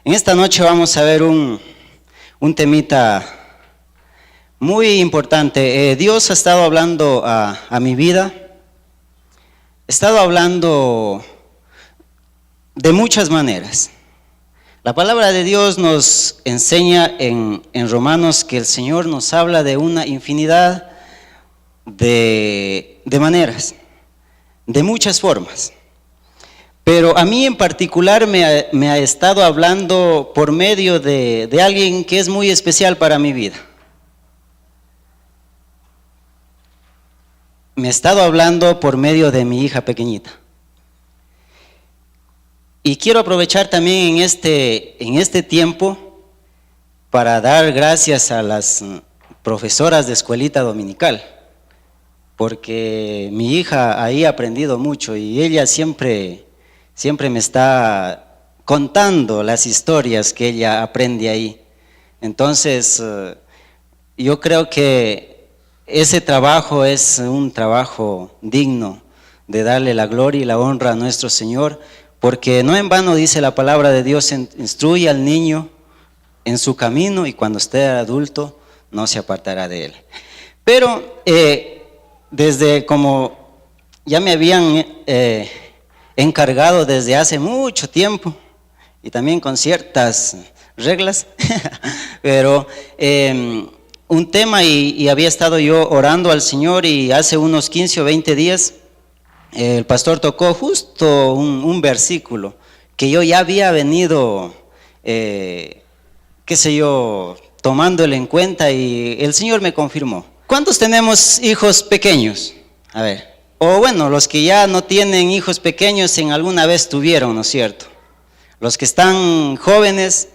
En esta noche vamos a ver un temita muy importante. Dios ha estado hablando a mi vida, ha estado hablando de muchas maneras. La palabra de Dios nos enseña en Romanos que el Señor nos habla de una infinidad de maneras, de muchas formas. Pero a mí en particular me ha estado hablando por medio de alguien que es muy especial para mi vida. Me ha estado hablando por medio de mi hija pequeñita. Y quiero aprovechar también en este tiempo para dar gracias a las profesoras de escuelita dominical, porque mi hija ahí ha aprendido mucho y ella siempre me está contando las historias que ella aprende ahí. Entonces, yo creo que ese trabajo es un trabajo digno de darle la gloria y la honra a nuestro Señor, porque no en vano dice la palabra de Dios: instruye al niño en su camino y cuando esté adulto no se apartará de él. Pero desde como ya me habían encargado desde hace mucho tiempo y también con ciertas reglas, pero un tema y había estado yo orando al Señor, y hace unos 15 o 20 días el pastor tocó justo un versículo que yo ya había venido, tomándolo en cuenta, y el Señor me confirmó. ¿Cuántos tenemos hijos pequeños? A ver. O bueno, los que ya no tienen hijos pequeños, en alguna vez tuvieron, ¿no es cierto? Los que están jóvenes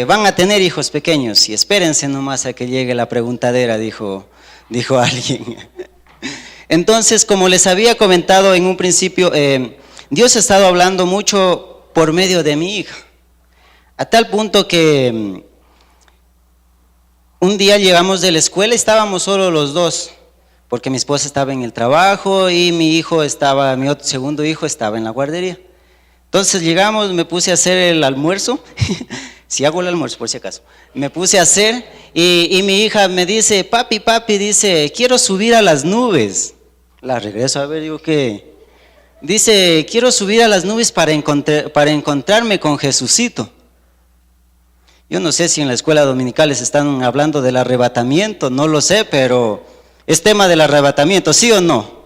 van a tener hijos pequeños, y espérense nomás a que llegue la preguntadera, dijo alguien. Entonces, como les había comentado en un principio, Dios ha estado hablando mucho por medio de mi hija, a tal punto que un día llegamos de la escuela, estábamos solo los dos, porque mi esposa estaba en el trabajo y mi otro segundo hijo estaba en la guardería. Entonces llegamos, me puse a hacer el almuerzo, si hago el almuerzo por si acaso, me puse a hacer y mi hija me dice: papi, dice, quiero subir a las nubes. La regreso a ver, digo, ¿qué? Dice: quiero subir a las nubes para encontrarme con Jesucito. Yo no sé si en la escuela dominical les están hablando del arrebatamiento, no lo sé, pero es tema del arrebatamiento, ¿sí o no?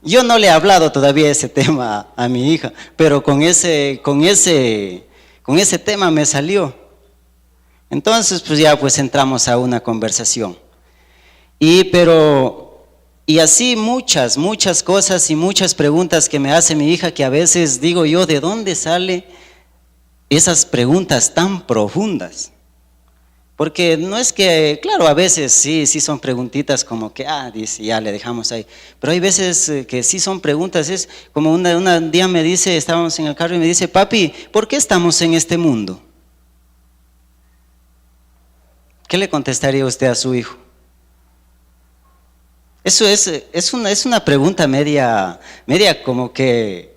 Yo no le he hablado todavía ese tema a mi hija, pero con ese tema me salió. Entonces pues entramos a una conversación. Y así muchas cosas y muchas preguntas que me hace mi hija, que a veces digo yo: ¿de dónde sale esas preguntas tan profundas? Porque no es que, claro, a veces sí son preguntitas como que, dice, ya le dejamos ahí. Pero hay veces que sí son preguntas, es como un día me dice, estábamos en el carro y me dice: papi, ¿por qué estamos en este mundo? ¿Qué le contestaría usted a su hijo? Eso es una pregunta media como que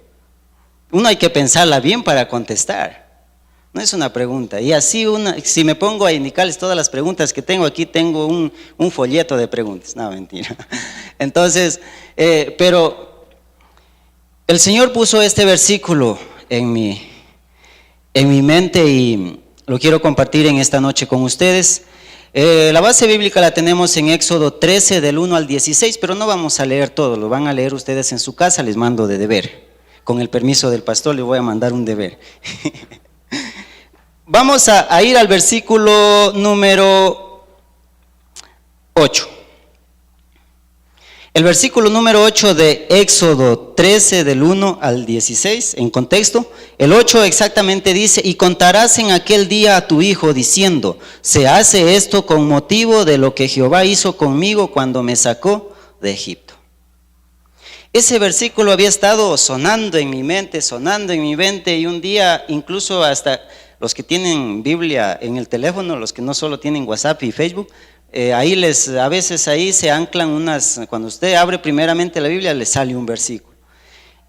uno hay que pensarla bien para contestar. No es una pregunta. Y así si me pongo a indicarles todas las preguntas que tengo aquí, tengo un folleto de preguntas. No, mentira. Entonces, pero el Señor puso este versículo en mi mente y lo quiero compartir en esta noche con ustedes. La base bíblica la tenemos en Éxodo 13 del 1 al 16, pero no vamos a leer todo, lo van a leer ustedes en su casa, les mando de deber. Con el permiso del pastor le voy a mandar un deber. Vamos a ir al versículo número 8. El versículo número 8 de Éxodo 13 del 1 al 16, en contexto, el 8 exactamente dice: y contarás en aquel día a tu hijo diciendo: se hace esto con motivo de lo que Jehová hizo conmigo cuando me sacó de Egipto. Ese versículo había estado sonando en mi mente, y un día, incluso hasta los que tienen Biblia en el teléfono, los que no solo tienen WhatsApp y Facebook, a veces ahí se anclan cuando usted abre primeramente la Biblia, le sale un versículo.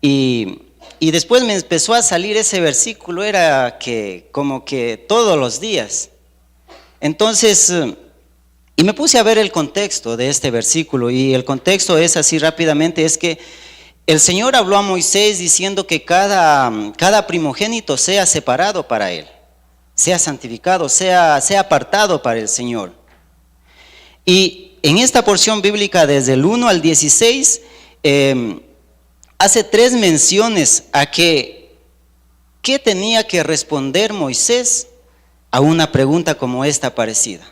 Y y después me empezó a salir ese versículo, era que como que todos los días. Entonces, y me puse a ver el contexto de este versículo, y el contexto es así rápidamente, es que el Señor habló a Moisés diciendo que cada primogénito sea separado para Él, sea santificado, sea apartado para el Señor. Y en esta porción bíblica, desde el 1 al 16, hace 3 menciones a qué tenía que responder Moisés a una pregunta como esta parecida.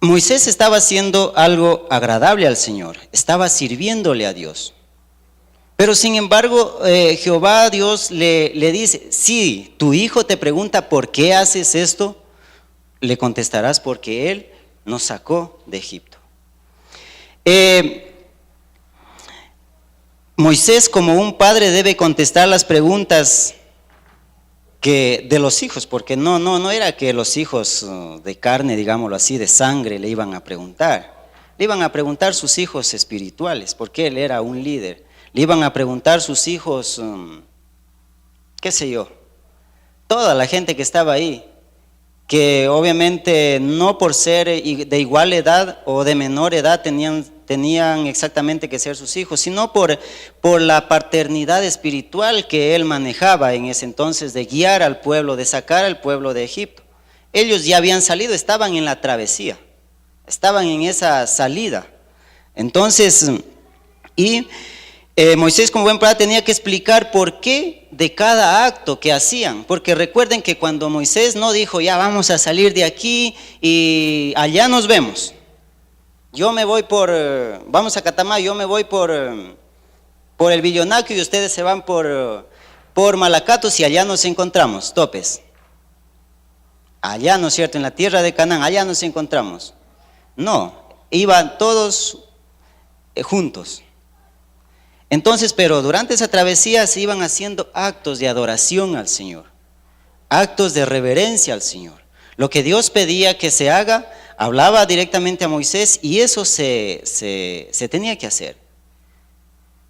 Moisés estaba haciendo algo agradable al Señor, estaba sirviéndole a Dios. Pero sin embargo, Jehová Dios le dice, si tu hijo te pregunta ¿por qué haces esto? Le contestarás porque Él nos sacó de Egipto. Moisés, como un padre, debe contestar las preguntas de los hijos, porque no era que los hijos de carne, digámoslo así, de sangre, le iban a preguntar. Le iban a preguntar sus hijos espirituales, porque él era un líder. Le iban a preguntar sus hijos, qué sé yo, toda la gente que estaba ahí, que obviamente no por ser de igual edad o de menor edad tenían exactamente que ser sus hijos, sino por la paternidad espiritual que él manejaba en ese entonces, de guiar al pueblo, de sacar al pueblo de Egipto. Ellos ya habían salido, estaban en la travesía, estaban en esa salida. Entonces, Moisés, como buen padre, tenía que explicar por qué de cada acto que hacían, porque recuerden que cuando Moisés no dijo ya vamos a salir de aquí y allá nos vemos, yo me voy vamos a Catamá, yo me voy por el Villonaco y ustedes se van por Malacatos y allá nos encontramos, topes, allá, ¿no es cierto?, en la tierra de Canaán, allá nos encontramos. No, iban todos juntos. Entonces, pero durante esa travesía se iban haciendo actos de adoración al Señor, actos de reverencia al Señor. Lo que Dios pedía que se haga, hablaba directamente a Moisés y eso se tenía que hacer.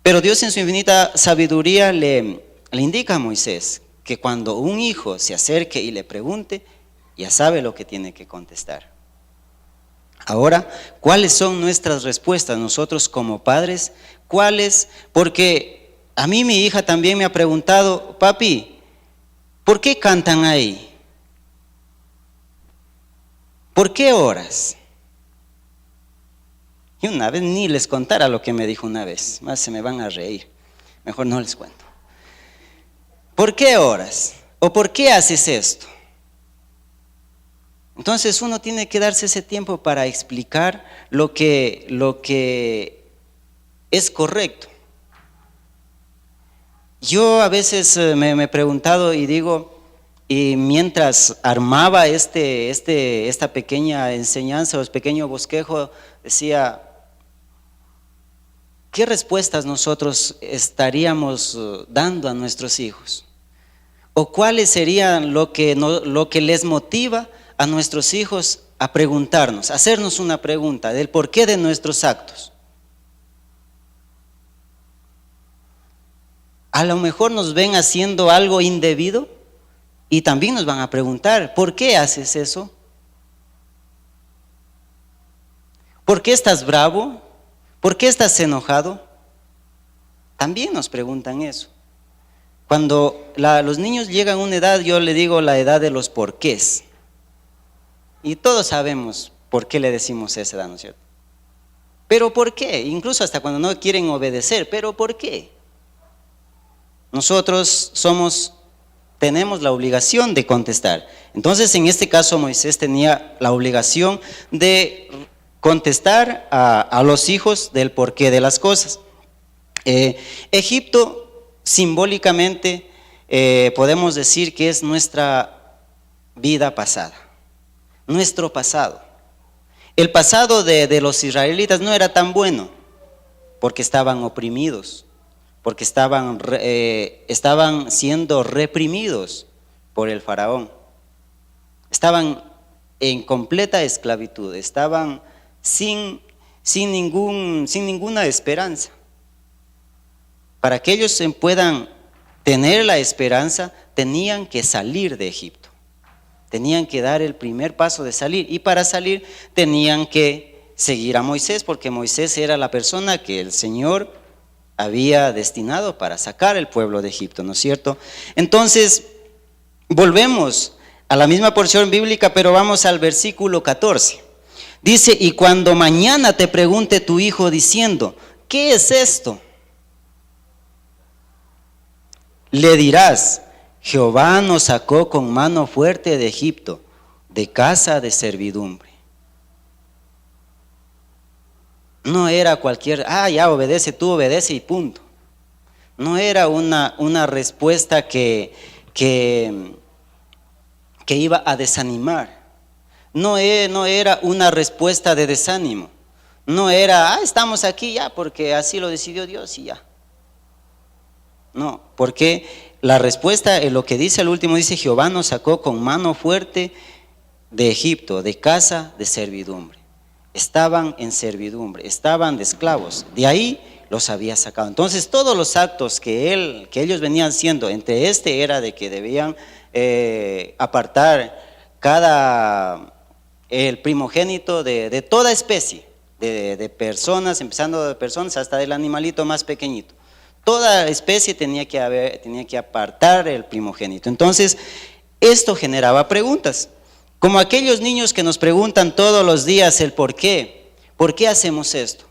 Pero Dios en su infinita sabiduría le indica a Moisés que cuando un hijo se acerque y le pregunte, ya sabe lo que tiene que contestar. Ahora, ¿cuáles son nuestras respuestas nosotros como padres? ¿Cuáles? Porque a mí mi hija también me ha preguntado, papi, ¿por qué cantan ahí? ¿Por qué oras? Y una vez ni les contara lo que me dijo una vez, más se me van a reír, mejor no les cuento. ¿Por qué oras? ¿O por qué haces esto? Entonces uno tiene que darse ese tiempo para explicar lo que es correcto. Yo a veces me he preguntado y digo, y mientras armaba esta pequeña enseñanza o este pequeño bosquejo, decía, ¿qué respuestas nosotros estaríamos dando a nuestros hijos? ¿O cuáles serían lo que les motiva a nuestros hijos a preguntarnos, a hacernos una pregunta del porqué de nuestros actos? A lo mejor nos ven haciendo algo indebido y también nos van a preguntar, ¿por qué haces eso? ¿Por qué estás bravo? ¿Por qué estás enojado? También nos preguntan eso. Cuando los niños llegan a una edad, yo le digo la edad de los porqués. Y todos sabemos por qué le decimos esa edad, ¿no es cierto? ¿Pero por qué? Incluso hasta cuando no quieren obedecer, ¿pero por qué? Nosotros tenemos la obligación de contestar. Entonces, en este caso, Moisés tenía la obligación de contestar a los hijos del porqué de las cosas. Egipto, simbólicamente, podemos decir que es nuestra vida pasada, nuestro pasado. El pasado de los israelitas no era tan bueno, porque estaban oprimidos, porque estaban siendo reprimidos por el faraón. Estaban en completa esclavitud, estaban sin ninguna esperanza. Para que ellos puedan tener la esperanza, tenían que salir de Egipto. Tenían que dar el primer paso de salir. Y para salir tenían que seguir a Moisés, porque Moisés era la persona que el Señor había destinado para sacar el pueblo de Egipto, ¿no es cierto? Entonces, volvemos a la misma porción bíblica, pero vamos al versículo 14. Dice, y cuando mañana te pregunte tu hijo diciendo, ¿qué es esto? Le dirás, Jehová nos sacó con mano fuerte de Egipto, de casa de servidumbre. No era cualquier, ya obedece, tú obedece y punto. No era una respuesta que iba a desanimar. No era una respuesta de desánimo. No era, estamos aquí ya porque así lo decidió Dios y ya. No, porque la respuesta, lo que dice al último, dice, Jehová nos sacó con mano fuerte de Egipto, de casa de servidumbre. Estaban en servidumbre, estaban de esclavos, de ahí los había sacado. Entonces todos los actos que ellos venían haciendo, entre era de que debían apartar el primogénito de toda especie, de personas, empezando de personas hasta del animalito más pequeñito. Toda especie tenía que apartar el primogénito. Entonces, esto generaba preguntas. Como aquellos niños que nos preguntan todos los días el por qué. ¿Por qué hacemos esto?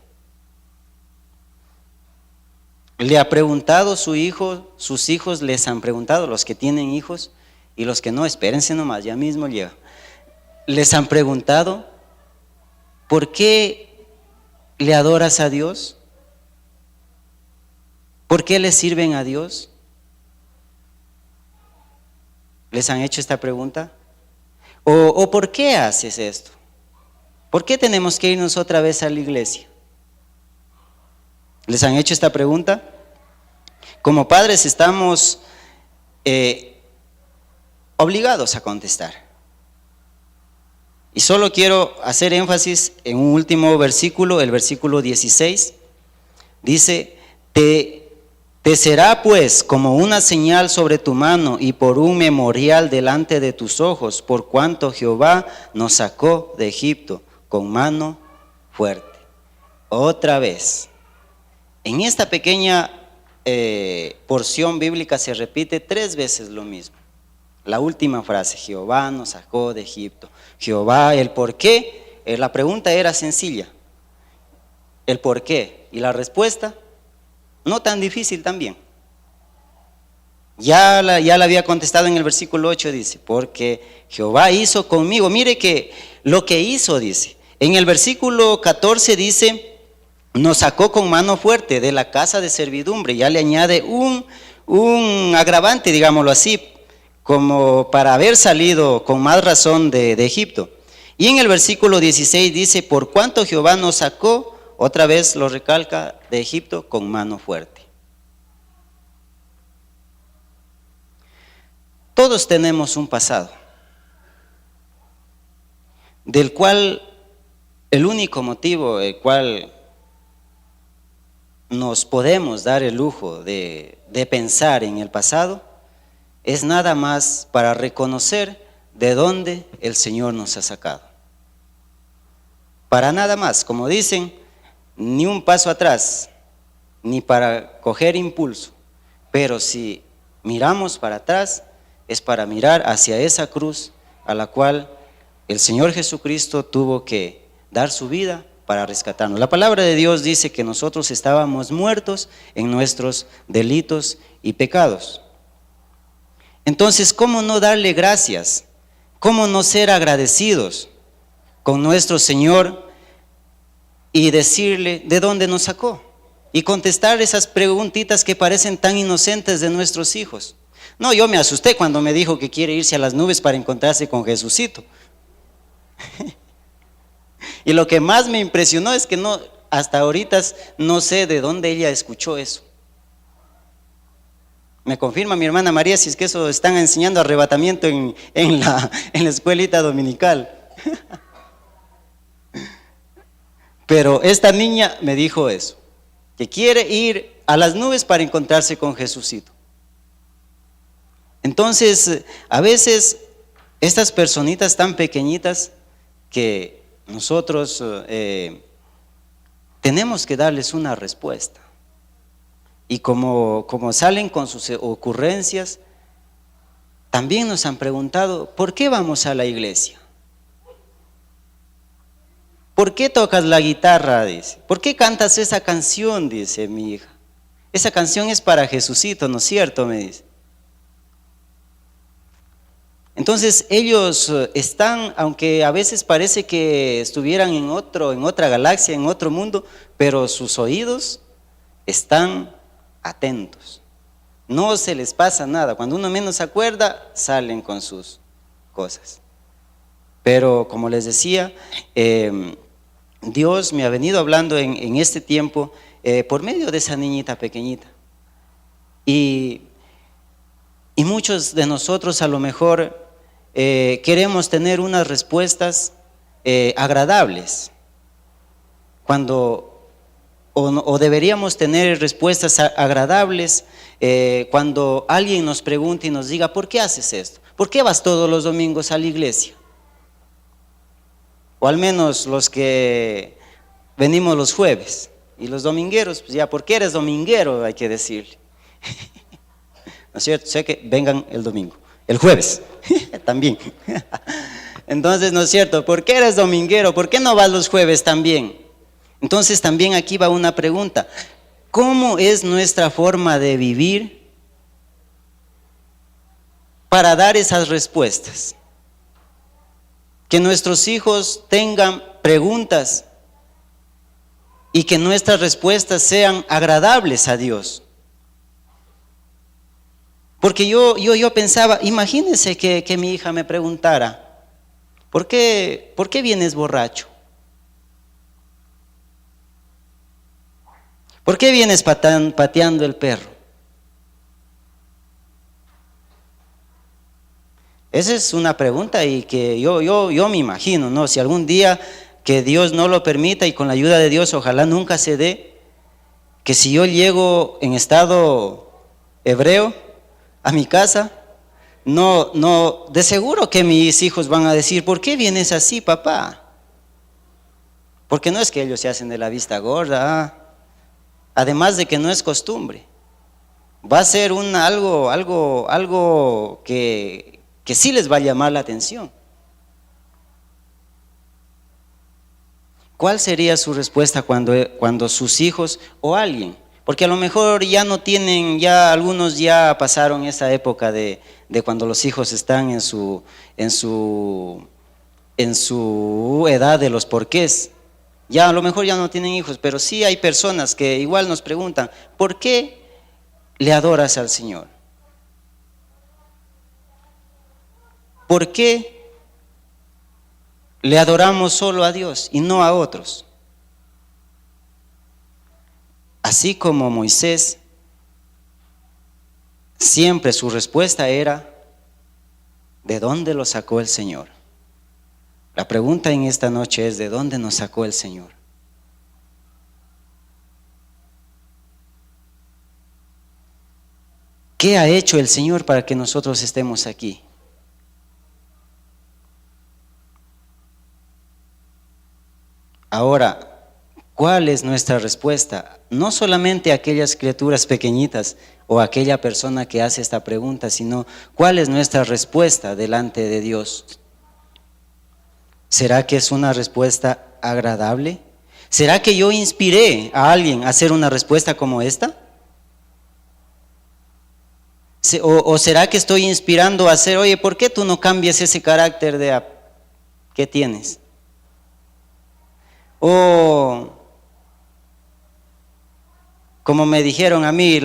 ¿Le ha preguntado su hijo? ¿Sus hijos les han preguntado? Los que tienen hijos y los que no, espérense nomás, ya mismo llega. ¿Les han preguntado por qué le adoras a Dios? ¿Por qué le sirven a Dios? ¿Les han hecho esta pregunta? ¿O por qué haces esto? ¿Por qué tenemos que irnos otra vez a la iglesia? ¿Les han hecho esta pregunta? Como padres estamos obligados a contestar. Y solo quiero hacer énfasis en un último versículo, el versículo 16. Dice, te será pues como una señal sobre tu mano y por un memorial delante de tus ojos, por cuanto Jehová nos sacó de Egipto con mano fuerte. Otra vez, en esta pequeña porción bíblica se repite 3 veces lo mismo. La última frase, Jehová nos sacó de Egipto. Jehová, el por qué, la pregunta era sencilla. El por qué y la respuesta no tan difícil también. Ya la había contestado en el versículo 8, dice, porque Jehová hizo conmigo. Mire que lo que hizo, dice. En el versículo 14 dice, nos sacó con mano fuerte de la casa de servidumbre. Ya le añade un agravante, digámoslo así, como para haber salido con más razón de Egipto. Y en el versículo 16 dice, por cuanto Jehová nos sacó, otra vez lo recalca, de Egipto con mano fuerte. Todos tenemos un pasado, del cual el único motivo, el cual nos podemos dar el lujo de pensar en el pasado, es nada más para reconocer de dónde el Señor nos ha sacado. Para nada más, como dicen, ni un paso atrás, ni para coger impulso, pero si miramos para atrás, es para mirar hacia esa cruz a la cual el Señor Jesucristo tuvo que dar su vida para rescatarnos. La palabra de Dios dice que nosotros estábamos muertos en nuestros delitos y pecados. Entonces, ¿cómo no darle gracias? ¿Cómo no ser agradecidos con nuestro Señor y decirle de dónde nos sacó? Y contestar esas preguntitas que parecen tan inocentes de nuestros hijos. No, yo me asusté cuando me dijo que quiere irse a las nubes para encontrarse con Jesucito. Y lo que más me impresionó es que hasta ahorita no sé de dónde ella escuchó eso. Me confirma mi hermana María si es que eso están enseñando arrebatamiento en la escuelita dominical. Pero esta niña me dijo eso. que quiere ir a las nubes para encontrarse con Jesucito. Entonces, a veces estas personitas tan pequeñitas que nosotros tenemos que darles una respuesta. Y como salen con sus ocurrencias, también nos han preguntado, ¿por qué vamos a la iglesia? ¿Por qué tocas la guitarra? Dice. ¿Por qué cantas esa canción? Dice mi hija. Esa canción es para Jesucito, ¿no es cierto? Me dice. Entonces ellos están, aunque a veces parece que estuvieran en otra galaxia, en otro mundo, pero sus oídos están atentos. No se les pasa nada. Cuando uno menos se acuerda, salen con sus cosas. Pero como les decía, Dios me ha venido hablando en este tiempo por medio de esa niñita pequeñita. Y muchos de nosotros a lo mejor queremos tener unas respuestas agradables, o deberíamos tener respuestas agradables cuando alguien nos pregunte y nos diga, ¿por qué haces esto? ¿Por qué vas todos los domingos a la iglesia? O al menos los que venimos los jueves. Y los domingueros, pues ya, ¿por qué eres dominguero? Hay que decirle. ¿No es cierto? Sé que vengan el domingo, el jueves también. Entonces, ¿no es cierto? ¿Por qué eres dominguero? ¿Por qué no vas los jueves también? Entonces también aquí va una pregunta. ¿Cómo es nuestra forma de vivir para dar esas respuestas? Que nuestros hijos tengan preguntas y que nuestras respuestas sean agradables a Dios. Porque yo pensaba, imagínense que mi hija me preguntara, ¿por qué vienes borracho? ¿Por qué vienes pateando el perro? Esa es una pregunta y que yo me imagino, ¿no? Si algún día que Dios no lo permita y con la ayuda de Dios ojalá nunca se dé, que si yo llego en estado hebreo a mi casa, no, de seguro que mis hijos van a decir, ¿por qué vienes así, papá? Porque no es que ellos se hacen de la vista gorda, además de que no es costumbre. Va a ser algo que sí les va a llamar la atención. ¿Cuál sería su respuesta cuando sus hijos o alguien, porque a lo mejor ya no tienen, ya algunos ya pasaron esa época de cuando los hijos están en su edad de los porqués, ya a lo mejor ya no tienen hijos, pero sí hay personas que igual nos preguntan, ¿por qué le adoras al Señor? ¿Por qué le adoramos solo a Dios y no a otros? Así como Moisés, siempre su respuesta era, ¿de dónde lo sacó el Señor? La pregunta en esta noche es, ¿de dónde nos sacó el Señor? ¿Qué ha hecho el Señor para que nosotros estemos aquí? Ahora, ¿cuál es nuestra respuesta? No solamente a aquellas criaturas pequeñitas o a aquella persona que hace esta pregunta, sino ¿cuál es nuestra respuesta delante de Dios? ¿Será que es una respuesta agradable? ¿Será que yo inspiré a alguien a hacer una respuesta como esta? ¿O será que estoy inspirando a hacer, oye, ¿por qué tú no cambias ese carácter que tienes? O como me dijeron a mí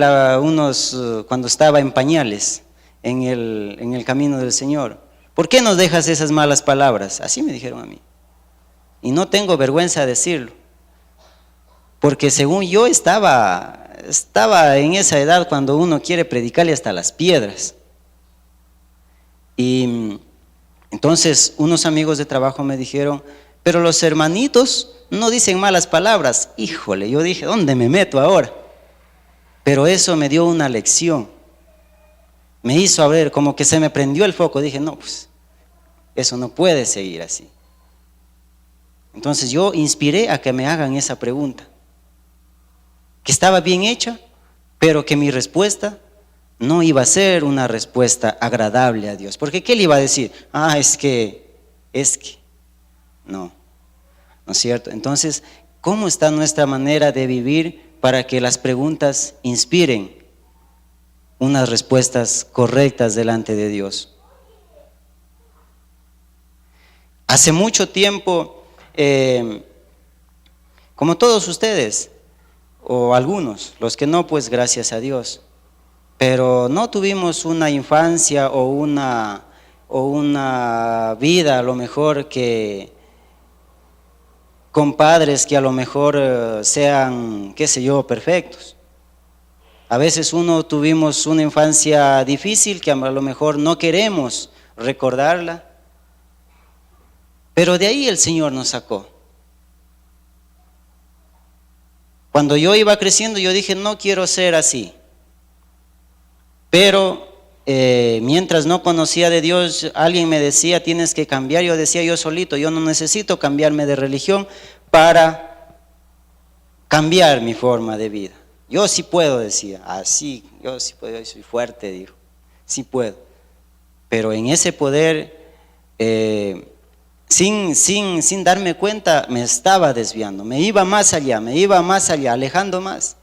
cuando estaba en pañales en el camino del Señor, ¿por qué nos dejas esas malas palabras? Así me dijeron a mí. Y no tengo vergüenza de decirlo, porque según yo estaba en esa edad cuando uno quiere predicarle hasta las piedras. Y entonces unos amigos de trabajo me dijeron, pero los hermanitos no dicen malas palabras. Híjole, yo dije, ¿dónde me meto ahora? Pero eso me dio una lección. Me hizo abrir, como que se me prendió el foco. Dije, no, pues, eso no puede seguir así. Entonces yo inspiré a que me hagan esa pregunta. Que estaba bien hecha, pero que mi respuesta no iba a ser una respuesta agradable a Dios. Porque ¿qué le iba a decir? Es que, no, ¿no es cierto? Entonces, ¿cómo está nuestra manera de vivir para que las preguntas inspiren unas respuestas correctas delante de Dios? Hace mucho tiempo, como todos ustedes, o algunos, los que no, pues gracias a Dios, pero no tuvimos una infancia o una vida a lo mejor que con padres que a lo mejor sean, qué sé yo, perfectos. A veces tuvimos una infancia difícil que a lo mejor no queremos recordarla, pero de ahí el Señor nos sacó. Cuando yo iba creciendo yo dije, no quiero ser así. Pero mientras no conocía de Dios, alguien me decía, tienes que cambiar. Yo decía yo solito, yo no necesito cambiarme de religión para cambiar mi forma de vida. Yo sí puedo, decía, yo sí puedo, yo soy fuerte, dijo, sí puedo. Pero en ese poder, sin darme cuenta, me estaba desviando, me iba más allá, alejando más.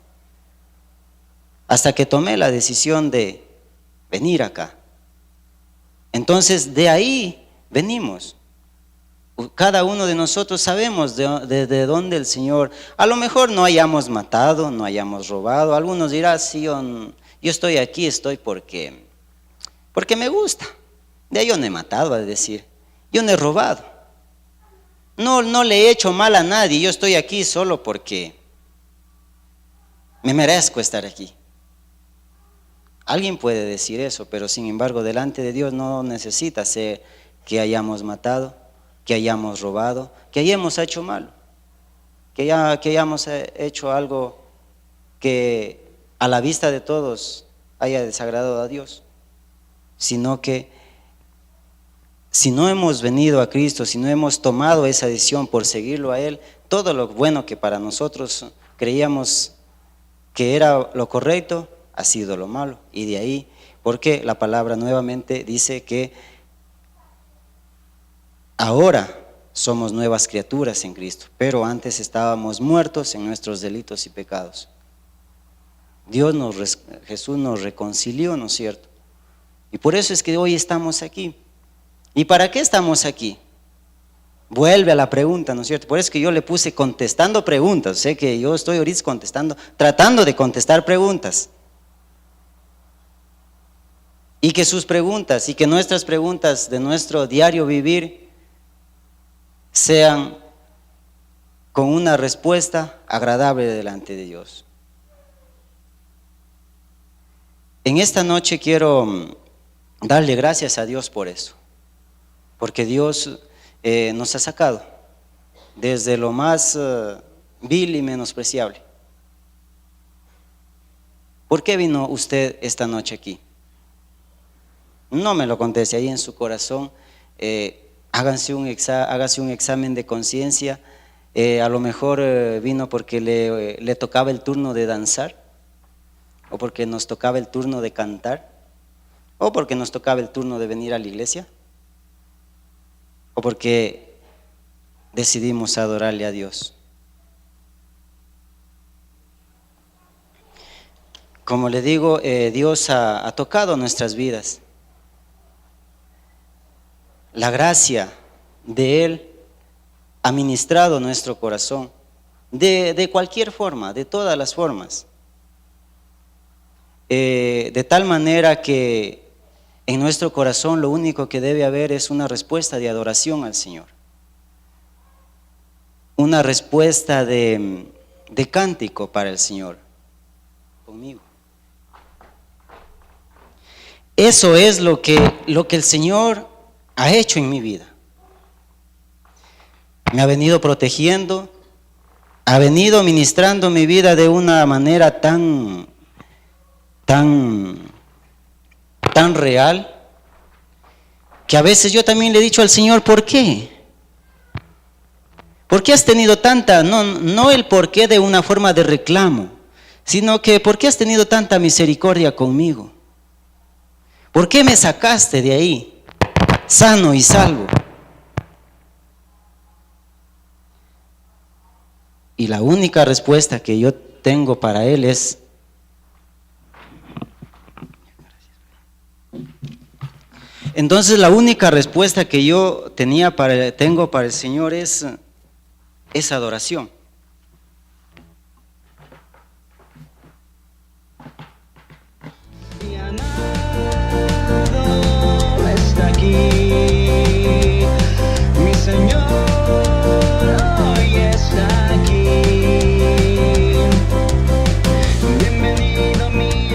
Hasta que tomé la decisión de venir acá. Entonces de ahí venimos. Cada uno de nosotros sabemos de dónde el Señor, a lo mejor no hayamos matado, no hayamos robado. Algunos dirán, sí, yo estoy aquí, estoy porque me gusta. De ahí yo no he matado, es decir, yo no he robado. No le he hecho mal a nadie, yo estoy aquí solo porque me merezco estar aquí. Alguien puede decir eso, pero sin embargo delante de Dios no necesita ser que hayamos matado, que hayamos robado, que hayamos hecho malo, que hayamos hecho algo que a la vista de todos haya desagradado a Dios, sino que si no hemos venido a Cristo, si no hemos tomado esa decisión por seguirlo a Él, todo lo bueno que para nosotros creíamos que era lo correcto, ha sido lo malo. Y de ahí, porque la palabra nuevamente dice que ahora somos nuevas criaturas en Cristo, pero antes estábamos muertos en nuestros delitos y pecados. Jesús nos reconcilió, ¿no es cierto? Y por eso es que hoy estamos aquí. ¿Y para qué estamos aquí? Vuelve a la pregunta, ¿no es cierto? Por eso es que yo le puse contestando preguntas. Sé que yo estoy ahorita tratando de contestar preguntas. Y que sus preguntas y que nuestras preguntas de nuestro diario vivir sean con una respuesta agradable delante de Dios. En esta noche quiero darle gracias a Dios por eso, porque Dios nos ha sacado desde lo más vil y menospreciable. ¿Por qué vino usted esta noche aquí? No me lo conteste, ahí en su corazón, hágase un examen de conciencia. A lo mejor vino porque le tocaba el turno de danzar, o porque nos tocaba el turno de cantar, o porque nos tocaba el turno de venir a la iglesia, o porque decidimos adorarle a Dios. Como le digo, Dios ha tocado nuestras vidas. La gracia de Él ha ministrado nuestro corazón de cualquier forma, de todas las formas, de tal manera que en nuestro corazón lo único que debe haber es una respuesta de adoración al Señor, una respuesta de cántico para el Señor. Conmigo. Eso es lo que el Señor ha hecho en mi vida. Me ha venido protegiendo, ha venido ministrando mi vida de una manera tan real, que a veces yo también le he dicho al Señor, ¿por qué? ¿Por qué has tenido tanta, no el por qué de una forma de reclamo, sino que ¿por qué has tenido tanta misericordia conmigo? ¿Por qué me sacaste de ahí, sano y salvo? Y la única respuesta que yo tengo para él es: entonces la única respuesta que yo tengo para el Señor es adoración. Mi amado está aquí, mi Señor hoy está aquí. Bienvenido mi